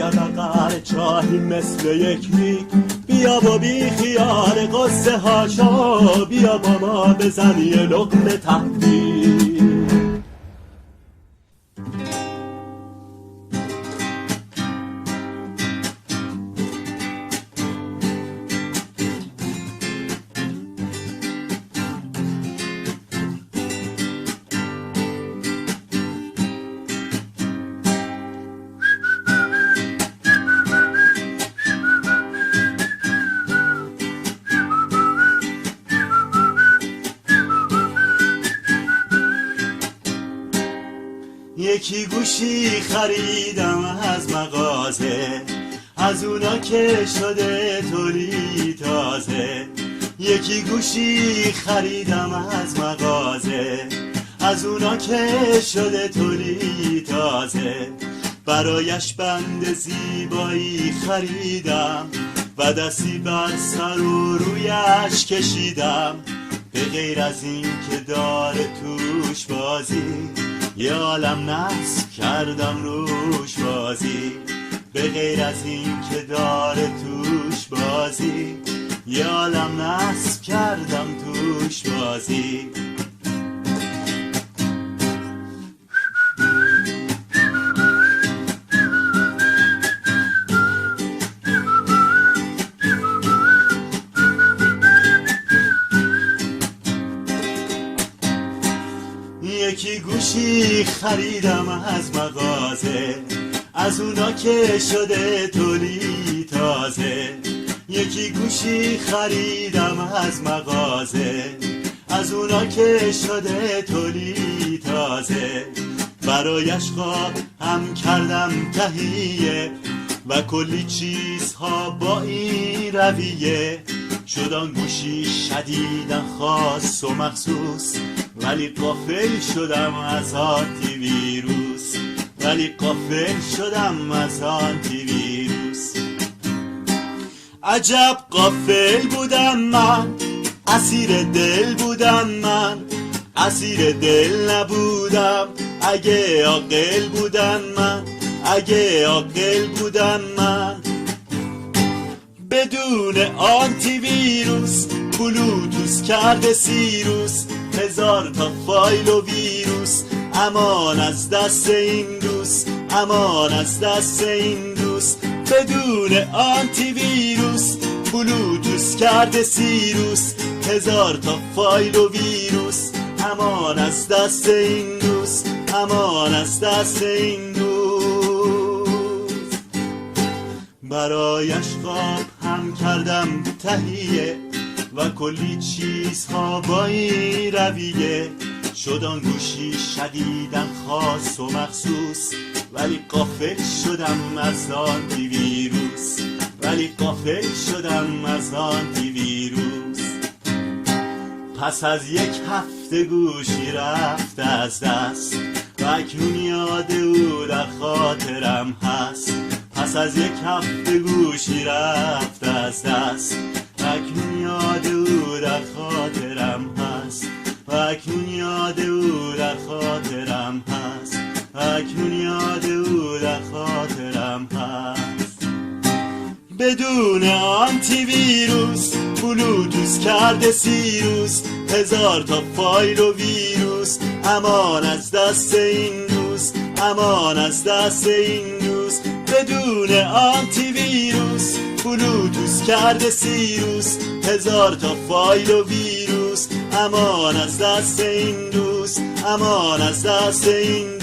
قرقر چاهی مثل یک ریگ، بیا و بی خیال قصه هاشا، بیا با ما بزن یه لقمه تهدید. یکی گوشی خریدم از مغازه، از اونا که شده تولی تازه. یکی گوشی خریدم از مغازه، از اونا که شده تولی تازه. برایش بند زیبایی خریدم و دستی بر سر و رویش کشیدم. به غیر از این که داره توش بازی، یه عالم نصب کردم روش بازی. به غیر از این که داره توش بازی، یه عالم نصب کردم توش بازی. یکی گوشی خریدم از مغازه، از اونا که شده تولی تازه. یکی گوشی خریدم از مغازه، از اونا که شده تولی تازه. برایش خواب هم کردم تهیه و کلی چیزها با این رویه. شدن گوشی شدیدن خاص و مخصوص، ولی غافل شدم از آنتی ویروس. ولی غافل شدم از آنتی ویروس. عجب غافل بودم من، اسیر دل بودم من. اسیر دل نبودم اگه عاقل بودم من. اگه عاقل بودم من. بدون آنتی ویروس بلوتوس کرده سیروس، 1000 تا فایل و ویروس. امان از دست این دوست، امان از دست این دوست. بدون آنتی ویروس بلوتوس کرده سیروس، 1000 تا فایل و ویروس. امان از دست این دوست، امان از دست این دوست. برایش خواب هم کردم تهیه و کلی چیزها با این رویه. شدن گوشی شدیدن خاص و مخصوص، ولی غافل شدم از آنتی ویروس. ولی غافل شدم از آنتی ویروس. پس از یک هفته گوشی رفت از دست و اکنون یاد او در خاطرم هست. پس از یک هفته گوشی رفت از دست و اکنون یاد او در خاطرم هست. و اکنون یاد او در خاطرم هست. و اکنون یاد او در خاطرم هست. بدون آنتی ویروس بلوتوس کرده سیروس، 1000 تا فایل و ویروس. امان از دست این دوست، امان از دست این دوست. بدون آنتی ویروس بلوتوس کرده سیروس، 1000 تا فایل و ویروس. امان از دست این دوست، امان از دست این دوست.